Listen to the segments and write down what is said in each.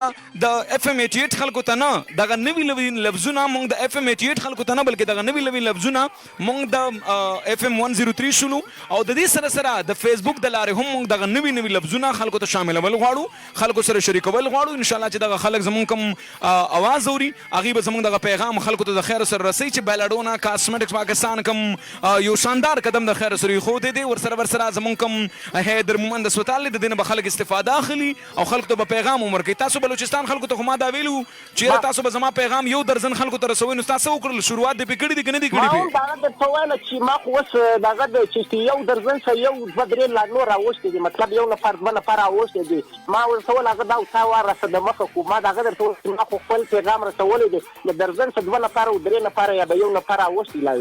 د اف ام 88 خلکو ته نه دغه نوی لفظونه مونږ د اف ام 88 خلکو ته نه بلکې دغه نوی لفظونه مونږ د اف ام 103 شلو او د دې سره سره د فیسبوک د لارې هم مونږ دغه نوی لفظونه خلکو ته شاملول غواړو خلکو سره شریکول غواړو ان شاء الله چې دغه خلک زمونږ کوم आवाज اوري هغه به زمونږ دغه پیغام خلکو ته د خیر سره رسي چې بیلاډونا کاسمیټکس پاکستان کوم یو شاندار قدم د خیر سره خو دې ور سره زمونږ کوم حیدر مومند سوتال د دینه به خلک استفاده اخلي او خلکو ته پیغام عمر کې تاسو بلوچستان خلکو ته ما دا ویلو چې تاسو به زما پیغام یو درزن خلکو ته رسوي نو تاسو وکړل شروعات د پکړې دي کنه دي کړې دا د ټول چې ما خو وس داغه د چې یو درزن سره یو بدرې لا نور راوښتي دي مطلب یو نفر باندې پر راوښتي دي ما ورسول هغه دا تا ورسه د مخه کو ما داغه درته ما خو خپل پیغام رسول دي د درزن څخه دوه نفر او درې نفر یا به یو نفر راوښتي لا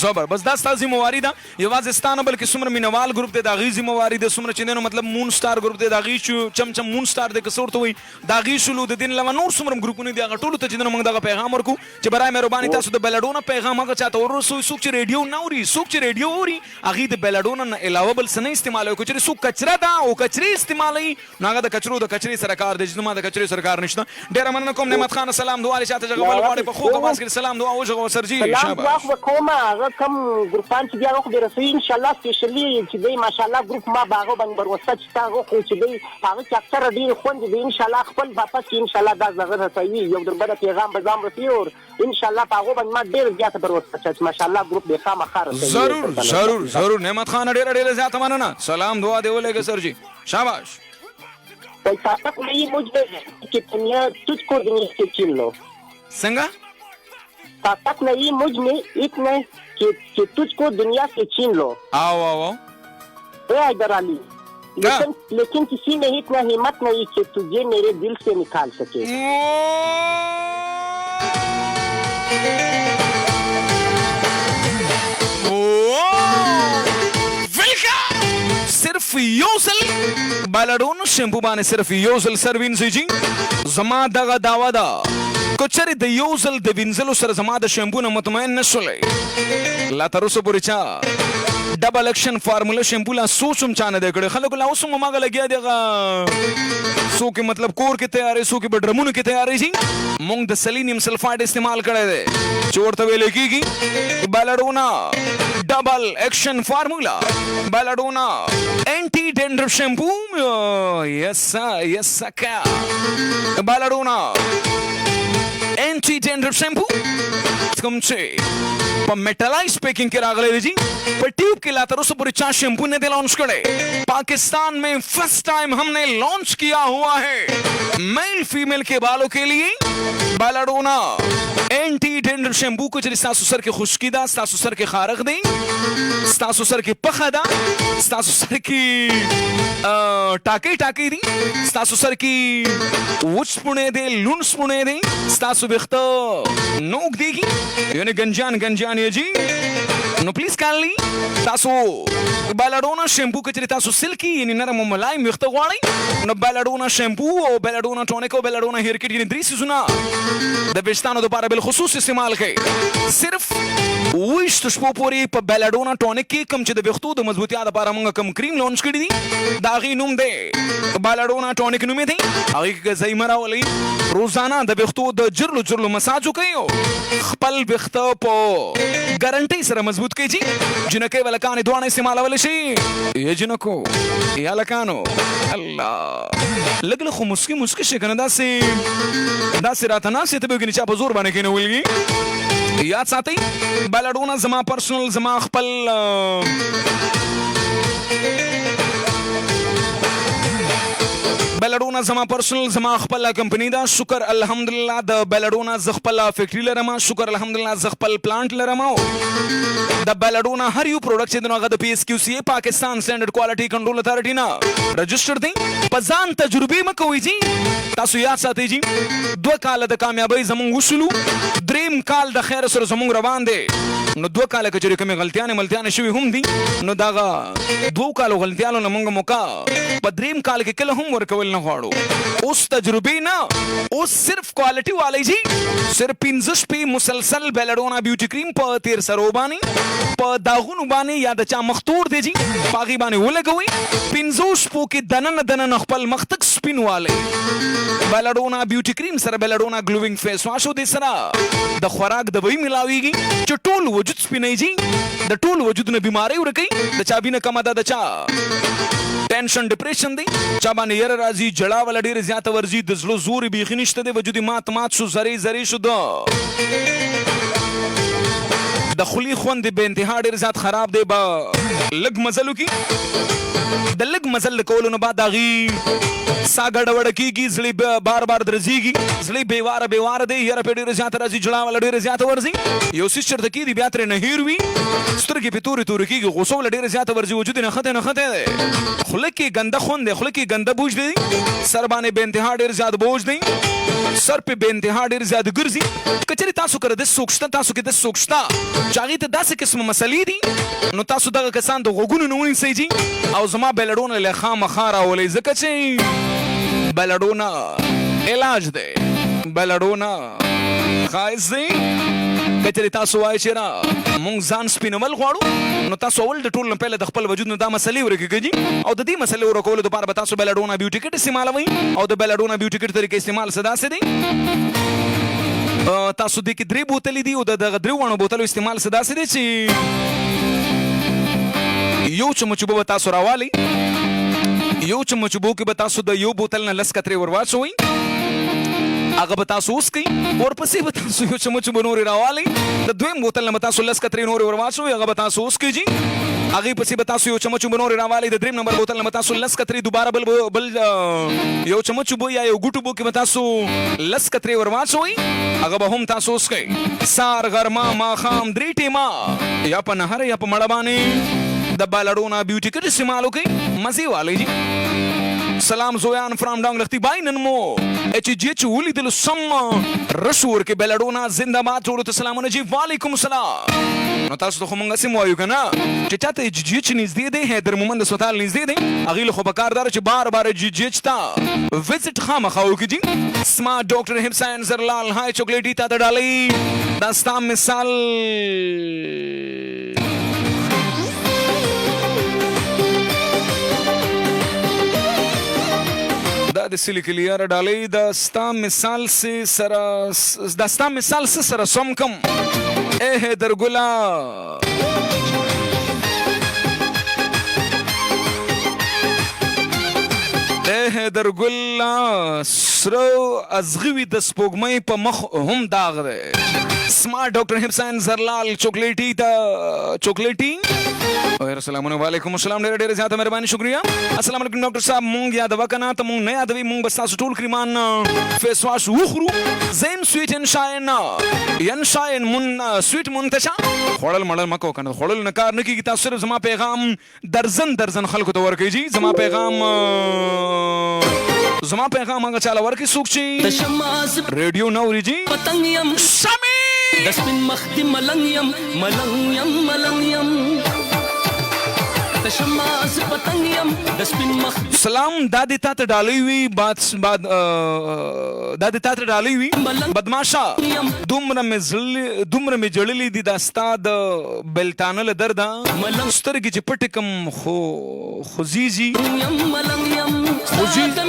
زبر بس دا ستاسو ذمہواری ده یوازې ستانه بلکې څومره مینوال ګروپ ته دا غي ذمہواری ده څومره چې نو مطلب مون سٹار ګروپ ته دا غي چمچم مون سٹار د کسور ته وي دا غي شلو د دین لمن نور څومره ګروپونه دي هغه ټول ته چې موږ دغه پیغام ورکو چې برای مهرباني تاسو د بیلاډونا پیغام هغه چاته ورسوي څوک چې ریډیو نه اوري څوک چې ریډیو اوري هغه د بیلاډونا نه علاوه بل څه نه استعمالوي چې څوک کچره دا او کچري استعمالوي ناګه د کچري سره کار د جنما د کچري سره کار نشته ډیر مننه کوم نعمت خان سلام دعا لري چاته جګول غواړي په خو کواس کې سلام دعا او جګو سرجي شاباش کوم هغه کوم ګروپان چې بیا خو درسي ان شاء الله سپیشلی چې دی ماشاءالله ګروپ ما باغو باندې ورسته چې تاسو خو چې دی هغه چې اکثر ډیر خوند دی ان شاء الله خپل واپس ان شاء الله دا زغره کوي یو دربه پیغام به زام رسي او ان شاء الله باغو باندې ما ډیر زیات پروسته چې ماشاءالله ګروپ به خامخا ضرور نعمت خان ډیر زیات مننه سلام دعا دی ولګه سرجي شاباش पैसा को नहीं मुझे कितने तुझको दुनिया से छीन लो संगा ताकत नहीं मुझ में इतने कि तुझको दुनिया से छीन लो आओ ए हैदर अली लेकिन किसी में इतना हिम्मत नहीं कि तुझे मेरे दिल से निकाल सके सिर्फ योसल बालाडोन शैम्पू बाने सिर्फ योसल सर्विन जी जमा दगा दावा दा कोचरी द योसल द विंजलो सर जमा द शैम्पू न मुतमईन नशले ला तरुसो पुरिचा डबल एक्शन फार्मूला शैम्पू ला सोचम चाने दे कड़े खलो को ला उसम मागा लगिया देगा सो के मतलब कोर के तैयारी सो के बड्रमुन के तैयारी जी मूंग द सेलेनियम सल्फाइड इस्तेमाल करे दे चोर तवेले की बालाडोना डबल एक्शन फार्मूला बालाडोना एंटी डेंड्रफ शैम्पू यस क्या बालाडोना एंटी डेंड्रफ शैम्पू कम से मेटलाइज पैकिंग के रागले जी पर ट्यूब के लातर उस पूरे चार शैम्पू ने दे लॉन्च करे पाकिस्तान में फर्स्ट टाइम हमने लॉन्च किया हुआ है मेल फीमेल के बालों के लिए बालाडोना एंटी डेंड्रफ शैम्पू को जरिए सासु सर के खुश्कीदा सासु सर के खारक दें सासु सर के पखदा सासु सर की टाके दी सासु सर की वुच पुणे दे लुन्स पुणे दे सासु बिख्तो नोक देगी यानी गंजान ये जी नो प्लीज काली तासो बालाडोना शैम्पू के चरिता सो सिल्की यानी नरम मलाई मिख्त गवाड़ी नो बालाडोना शैम्पू और बालाडोना टॉनिक और बालाडोना हेयर किट यानी दृश्य सुना द बेस्तानो दोबारा बिलखुसूस इस्तेमाल के सिर्फ विश तुष्पो पूरी पर बालाडोना टॉनिक की कम चद बिख्तू द मजबूतियात दोबारा मंगा कम क्रीम लॉन्च करी दी दागी नुम दे बालाडोना टॉनिक नुमे थे आगे के ज़ईमरा वाली रोजाना द बिख्तू द जुर्लु मसाजो कयो खपल बिख्तो पो गारंटी सर मजबूत के जी जिनके वलकाने दुआने इस्तेमाल वाले शी ये जिनको या लकानो अल्लाह लगल खो मुस्की शिकन दासे रातना से तबे के नीचे जोर बने के नवलगी याद साथी बालाडोना जमा पर्सनल जमा खपल बेलाडोना जमा पर्सनल जमा खपल कंपनी दा शुक्र अल्हम्दुलिल्लाह द बेलाडोना जखपल फैक्ट्री लरमा शुक्र अल्हम्दुलिल्लाह जखपल प्लांट लरमा the belladonna her you product से दोनों का द पीएसक्यूसीए Pakistan standard quality control authority ना रजिस्टर्ड थी पजान तजुर्बे में कोई जी तासु याद साथी जी दो काल द कामयाबी जमुंग उशलू ड्रीम काल द खैर सर जमुंग रवान दे नो दो काल के जरिए कमे गलतियां शुवी हम दी नो दागा दो काल गलतियां न मंग मौका पर ड्रीम काल के कल हम वर्कवल نه غواړو اوس تجربې نه اوس صرف کوالټي والی جی صرف 15 شپې مسلسل بیلډونا بیوټي کریم په تیر سرو باندې په داغونو باندې یا د چا مختور دی جی پاغي باندې ولګوي 15 شپو کې دننه خپل مختک سپین والی بیلډونا بیوټي کریم سره بیلډونا ګلوینګ فیس واش دي سره د خوراک د وی ملاويږي چې ټول وجود سپینای جی د ټول وجود نه بیماری ورکي د چا بینه کم ده د چا ټینشن ډیپریشن دی چا باندې ير راځي جړه ول ډیر زیاته ورزي د زړه زور به خنشته دی وجود مات شو زری شو د خلی خوند به انتها ډیر زیات خراب دی با لګ مزلو کی د لګ مزل کولو نه بعد اغي ساګړ وړ کیږي زړی بار درځيږي زړی بیوار دی ير په ډیر زیات راځي جړه ول ډیر زیات ورزي یو سیستر د کی دی بیا تر نه هیر وی سترګې په تور کیږي غوسه ول ډیر زیات ورزي وجود نه خته خلکی ګنده خوند خلکی ګنده بوج دی سر باندې به انتها ډیر زیات بوج دی سر په به انتها ډیر زیات ګرځي کچري تاسو کړه د سوکشته تاسو کې د سوکشته چاغي ته داسې قسم مسلې دي نو تاسو دغه کسان د غوګونو نه ونی سيجي او زما بیلډونه له خامخاره ولې زکه چې بیلډونه علاج دی بیلډونه خایس دی کچري تاسو وای چې را مونږ ځان سپینول غواړو نو تاسو اول د ټول نه پهله د خپل وجود نه دا مسلې ورکیږي او د دې مسلې ورکول لپاره به تاسو بیلډونه بیوټي کټ استعمالوي او د بیلډونه بیوټي کټ طریقې استعمال صدا سي دي تاسو د کې 3 بوتلې دي او د 3 وانو بوتلو استعمال صدا سي دي چې یو چمچ به تاسو راوالي یو چمچ بو کې به تاسو د یو بوتل نه لس کترې ورواچوي هغه به تاسو اوس کوي ورپسې به تاسو یو چمچ بنوري راوالي د دویم بوتل نه تاسو لس کترې نوري ورواچوي هغه به تاسو اوس کوي هغه پسې به تاسو یو چمچ بنوري راوالي د دریم نمبر بوتل نه تاسو لس کترې دوباره بل یو چمچ بو یا یو ګوټو بو کې به تاسو لس کترې ورواچوي هغه به هم تاسو اوس کوي سار غرما ماخام درې ټیما یا په نهر یا په مړه باندې د بیلډونا بیوټي کټ استعمالو کوي مزي والی جی سلام زویان فرام ډنګ لختي باینن مو اچ جی چ ولي دل سم رشور کې بیلډونا زنده‌باد ټول ته سلامونه جی وعلیکم السلام نو تاسو ته مونږه سم وایو کنه چې چاته جی جی چ نږدې دی حیدر مومند سوتال نږدې دی اغه له خو بکاردار چې بار جی جی چ تا وزټ خامخاو کې جی سما ډاکټر حسین زرلال هاي چاکلیټی تا ډالۍ داستا مثال د سلیکلیار ډالۍ د ستا مثال سره سم کم اے درګلا اے درګلا سرو ازغوي د سپوږمۍ په مخ هم داغ دی سمارټ ډاکټر حسین زرلال چاکلیټی السلام علیکم السلام ډېر زیاته مهرباني شکریا السلام علیکم ډاکټر صاحب مونږ یاد وکنه ته مونږ نه یادوي مونږ بس تاسو ټول کریمان فیس واش وخرو زین سویټ ان شاین من سویټ منتشا خړل مړل مکو کنه خړل نه کار نه کیږي تاسو صرف زما پیغام درزن خلکو ته ورکړي جی زما پیغام هغه چاله ورکړي سوق چی ریډیو نوري جی پتنګ شمی د سپین مخ دی ملنګ تشماس پتنګ د سپین مخ سلام دادی تا ته ډالۍ وی بعد دادی تا ته ډالۍ وی بدمعشا دومره می جړلې دي د استاد بلتانل درد سترګې چې پټکم خوزیجی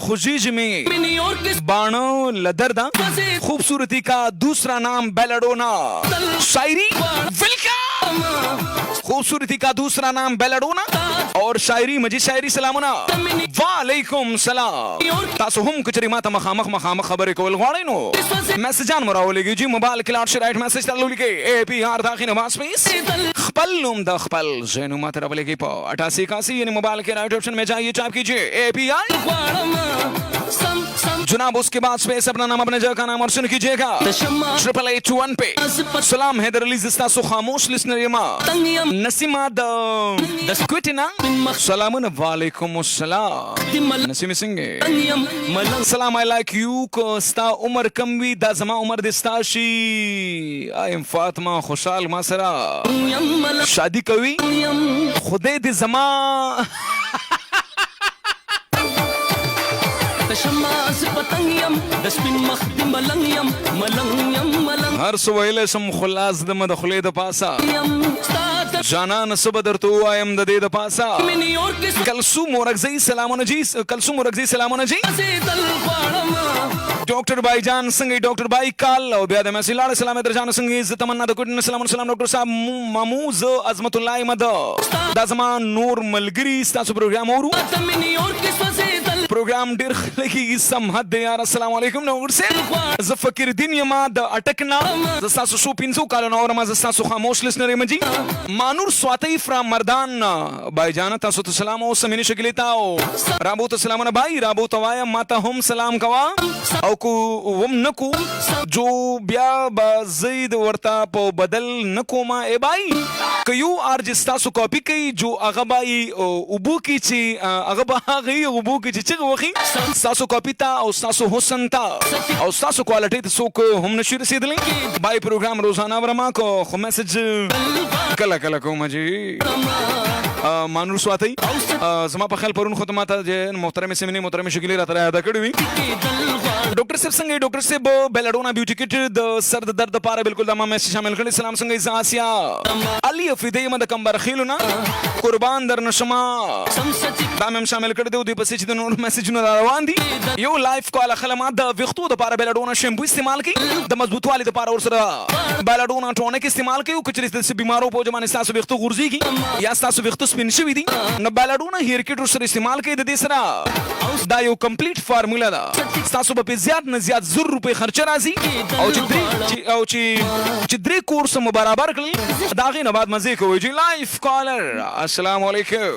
خوزیجی میں بانو لدردا خوبصورتی کا دوسرا نام بیلڈونا شاعری خوبصورتی کا دوسرا نام بیلڈونا اور شاعری مجھے شاعری سلامنا وعلیکم سلام تاسو هم کچری ماته مخامخ خبرې کول غواړئ نو میسجان مراولېږي جی موبایل کې لاړ شئ رایټ میسج ته ولیکئ اے پی آر داخل نواز پیس خپل نوم د خپل ځای نوم ماته راولېږئ په 8881 یعنی موبایل کے رائٹ آپشن میں جائیے ٹیپ کیجیے اے پی آئی جناب اس کے بعد اسپیس اپنا نام اپنے جگہ کا نام اور سن کیجیے گا 8881 پہ سلام حیدر علی زستا سو خاموش لسنر یما نسیمہ د سکوٹینا سلامون وعلیکم السلام نسیم سنگے سلام آئی لائک یو کو ستا عمر کم وی دا زما عمر دستا شی آئیم فاطمہ خوشحال ما سرا شادی کوي خدای دې زما پتنګ يم د سپین مخ د ملنګ يم ملنګ يم ملنګ هر څه ویلی سم خلاص د مدخلې د پاسه يم ستا جانان څه به درته ووایم د دې د پاسه مینی اور کې کلثوم ورکزی سلامونه جی کلثوم ورکزی سلامونه جی سیدل غواړم ډاکټر بھائی جان څنګه ډاکټر بھائی کال او بیا د مسی لاړ سلام در جان څنګه ز تمنا د کوټ سلام سلام ډاکټر صاحب ماموز عظمت الله احمد دا زمان نور ملګری تاسو پروګرام اورو ته مینی اور کې سیدل پروګرام ډیر لګي سم حد یار السلام علیکم ډاکټر صاحب ز فقیر دین یما د اٹکنا ز تاسو شو 500 کال نو ما ز تاسو خاموش لسنر مجي مانور سواتی فرام مردان بھائی جان تاسو ته سلام او سمینه شګلیتا او رابو ته سلامونه بھائی رابو ته وایا ماته هم سلام کوا او کو وم نکو جو بیا با زید ورتا په بدل نکو ما ای بھائی کيو ارجستا سو کاپی کوي جو هغه بای او بو کی چی هغه به هغه او بو کی چی وخی تاسو کاپی تا او تاسو حسن تا او تاسو کوالټی ته سو هم نشي رسیدلې بای پروګرام روزانه ورما کو خو میسج کله کله کوم جی مانور سواتی زما په خیال پرون خو ته ماته محترم سیمنی محترم شګلی راته ادا کړی وی ډاکټر صاحب څنګه ډاکټر صاحب بیلاډونا بیوټی کټ د سر د درد لپاره بالکل د ما میسج شامل کړی سلام څنګه زاسیا علي فدی مد کمبر خیلونا قربان در نشما دا مم شامل کړی دی په سچ د نور میسجونه روان دي یو لایف کال خلمات د وختو د لپاره بیلاډونا شیمپو استعمال کړي د مضبوطوالي لپاره ور سره بیلاډونا ټونیک استعمال کړي او کچري د بیمارو په ځمانه تاسو وختو غورځيږي یا تاسو وختو سپین شوی دي نو بیلاډونا هیر کټ سره استعمال کړي د دې سره دا یو کمپلیټ فارمولا ده تاسو به زیات نه زیات ₹100 خرچ راځي او چې درې کورس مو برابر کړل دا غي نه بعد مزه کوي جی لایف کالر السلام علیکم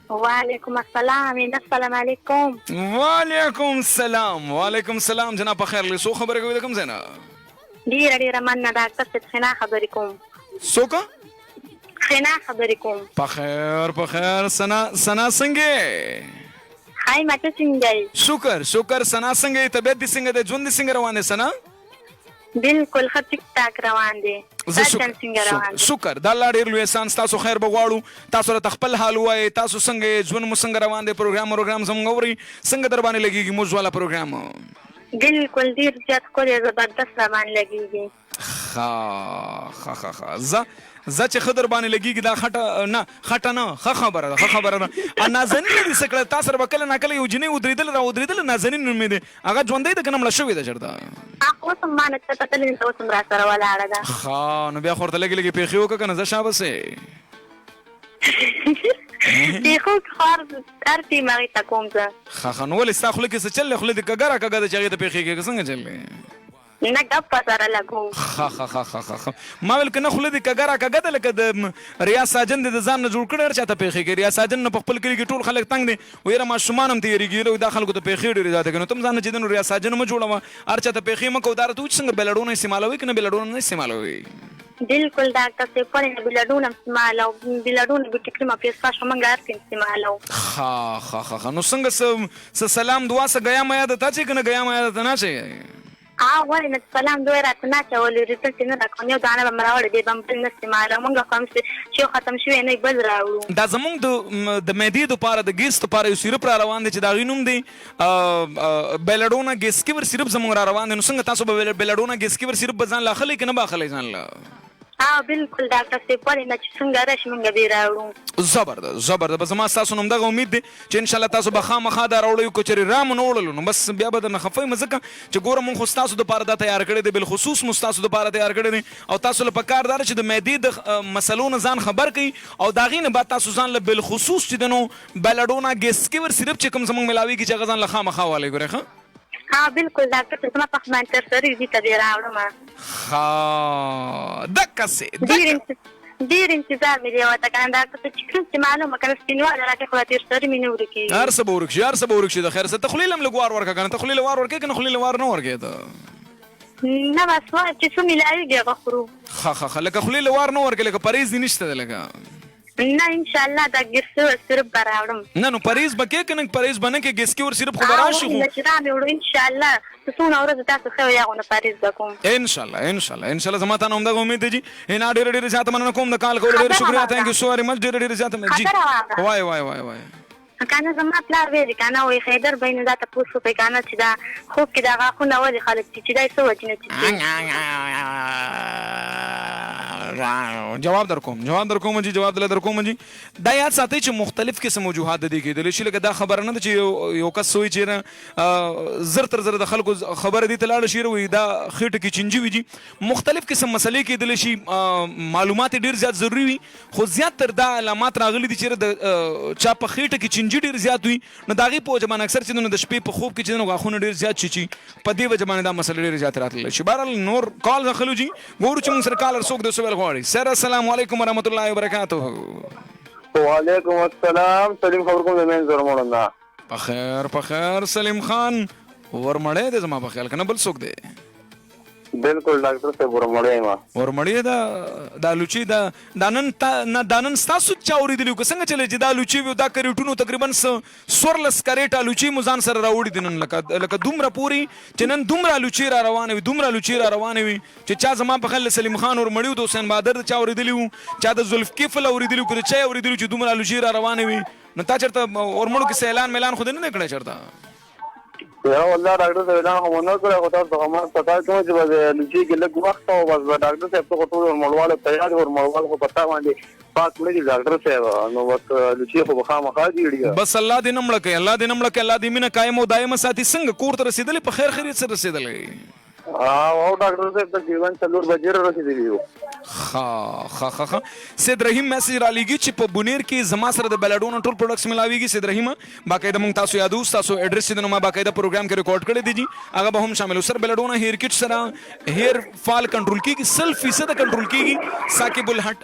وعلیکم السلام السلام علیکم وعلیکم السلام وعلیکم السلام جناب په خیر له سو خبره کوي د کوم زنه ډیره مننه ډاکټر صاحب خنا خبرې کوم سوکا خنا خبرې کوم په خیر سنا څنګه هاي ماته څنګه شکر سنا څنګه طبيعت دې څنګه ده ژوند دې څنګه روان دي سنا بالکل ټیک ټاک روان دي شکر د الله ډیر لوی احسان تاسو خیر بغواړو تاسو ته خپل حال وای تاسو څنګه ژوند مو څنګه روان دي پروګرام زموږ اوري څنګه در باندې لګيږي موږ والا پروګرام بالکل ډیر زیات کولی زبردست روان لګيږي ها چې خضر باندې لګيږي دا خټه نه خبره ده نازنین دې سکړه تاسو سره وکړه نه کله یو جنې ودریدل نازنین نومې ده هغه ژوندې ده کنه مړ شوې ده چرته اخو سم مانه ته تلین ته سم را سره ولاړه ده ها نو بیا خورته لګي پیخي وکړه کنه زه شابسه دې خو خار ارتي ماري تا کوم ځه خنو ول استا خلک څه چل خلک کګره د چاغې ته پیخي کې څنګه چلې نه ګپ سره لګو ما ول کنه خلک کګره د لکه د ریاض ساجن د ځان نه جوړ کړی چاته پیخي کې ریاض ساجن په خپل کې ټول خلک تنگ دي ویره ما شومانم تیریږي د خلکو ته پیخي ډیره زیاته کنه تم ځان چې د ریاض ساجن م جوړم ار چاته پیخي م کو دار ته څنګه بیلاډونه استعمالوي کنه بیلاډونه نه استعمالوي بالکل ډاکټر صاحب په بیلاډونه استعمالو بیلاډونه به ټیکري ما پیسه شومنګار کې استعمالو ها نو څنګه سلام دعا سره غیا ما یاد ته چې کنه غیا ما یاد ته نه چې ولې سلام دوی راته نه چولې ریټل نه راکونی دا نه مراوړ دې بم بل استعمال مونږ کوم چې ختم شوی نه بل راوړو دا زمونږ د مېدی د پاره د ګیس د پاره یو سیرپ را روان دي چې دا غینوم دی بیلاډونا ګیس کیور سیرپ زمونږ را روان دي نو څنګه تاسو به بیلاډونا ګیس کیور سیرپ ځان لا خلې کنه با خلې ځان لا بالکل ډاکټر صاحب ولې نه چې څنګه راشي مونږ به راوړو زبردست بس ما تاسو نوم دغه امید دي چې ان شاء الله تاسو به خامخا دا راوړی کو چې رام نه وړل نو بس بیا به نه خفای مزه چې ګوره مونږ خو تاسو د پاره دا تیار کړی دی بل خصوص مستاسو د پاره تیار کړی دی او تاسو له پکار دار چې د مېدی د مسلو نه ځان خبر کړي او دا غینه بعد تاسو ځان له بل خصوص چې دنو بیلاډونا ګیس کیور سیرپ چې کوم زمونږ ملاوي کی چې غزان له خامخا والی ګوره ښه بالکل ډاکټر صاحب ما په خپل تر سره دې ته راوړم دکاسه ډیر انتظار مې دی وته کنه ډاکټر صاحب چې معلومه کنه سپینواله راکې خو تیر سره مې نه ورکی هر څه بورک شي د خیر څه تخلیلم لګوار ورکا کنه تخلیل وار ورکې کنه خلیل وار نه ورکې ته نه بس وا چې څو ملایي دی غخرو لکه خلیل وار نه ورکې لکه پریز نشته لکه نه ان شاء الله دا ګس سرب براوړم نه نو پریز بکې کنه پریز بنه کې ګس کې ور صرف خبر راشي خو چې را مې وړو ان شاء الله څونه ورځ تاسو خو یا غو پریز بکوم ان شاء الله زما ته نوم دغه امید دی ان ډېر زیات مننه کوم د کال کول ډېر شکریا ثانک یو سو وری مچ ډېر زیات جی وای کنه زما پلار ویلي کنه وایي حیدر بهي نه دا تپوس وکړئ کنه چې دا خوب کې دا غاښونه ولې خلک چې دا یې څه وجې نه جواب در کوم جی جواب در کوم جی دا یاد ساتئ چې مختلف قسم وجوهات د دې کېدلی شي لکه دا خبره نه ده چې یو کس وایي چې زر تر زر د خلکو خبره دې ته لاړه شي وایي دا خېټه کې چینجي وي جي مختلف قسم مسلې کېدلی شي معلومات ډېر زیات ضروري وي خو زیات تر دا علامات راغلي دي چې د چا په خېټه کې چینجي ډېر زیات وي نو د هغې په وجه باندې اکثر چې د شپې په خوب کې چې غاښونه ډېر زیات شي چې په دې وجه باندې دا مسله ډېرې زیات راتللی شي بهرحال نور کال راخلو جي ګورو چې موږ سره کالر څوک دی څه ویل غواړي سر السلام علیکم ورحمت الله وبرکاته وعلیکم السلام سلیم خبر کوم د مین زور موړنده په خیر سلیم خان ورمړی دی زما په خیال که نه بل څوک دی بالکل ډاکټر صاحب ورمړی ما ورمړی دا لوچي دا نن ستاسو چا اورېدلي که څنګه چلی چې دا لوچي وي دا کریټونو تقریبا 14 کریټه لوچي مو ځان سره راوړي دي نن لکه دومره پورې چې نن دومره لوچي را روانې وي چې چا زما په خیال سلیم خان ورمړي و د حسین بهادر چا اورېدلي وو چا د ذوالفقیفل اورېدلي وو که د چا یې اورېدلي چې دومره لوچي را روانې وي نو تا چېرته ورمړو کیسه اعلان خو دې نه دی کړی چېرته یا والله ډاکټر صاحب اعلان خو نه کړی خو تاسو ته پتا کوم چې بس لوچي کې لږ وخت او بس ډاکټر صاحب ته ټول ورمړواله تیار ورمړوال خو پتا باندې پاک کړی ډاکټر صاحب نو بس لوچي خو خامخا جوړیږي بس الله دې نمړه کوي الله دې مینه قائم او دائمه ساتي څنګه کور ته رسېدلې په خیر خیریت سره رسېدلې او ډاکټر صاحب تقریبا 4 بجې رسېدلی یو ها سید رحیم میسج را لېږي چې په بونیر کې زما سره د بلډونو ټول پروډکټس ملاویږي سید رحیم باقاعده موږ تاسو یادو تاسو ایډریس دې نو ما باقاعده پروګرام کې ریکارډ کړی دی جی هغه به هم شامل سر بلډونه هیر کټ سره هیر فال کنټرول کیږي 100% کنټرول کیږي ثاقب الحق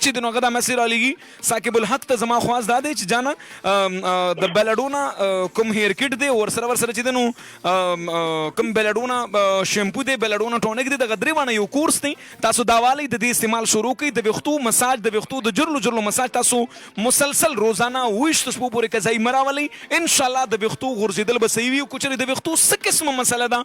چې دغه د میسج را لېږي ثاقب الحق ته زما خواست دا دی چې جانا د بلډونه کوم هیر کټ دی ور سره چې دنو کوم بلډونه شیمپو دی بلډونه ټونیک دی د غدري باندې یو کورس دی تاسو داوالی د دې استعمال شروع کړئ د ویښتو مساج د ویښتو د جرلو مساج تاسو مسلسل روزانه 20 شپو پورې قضایي مراولئ ان شاء الله د ویښتو غورځېدل به صحیح وي کو چېرې د ویښتو څه قسمه مسله ده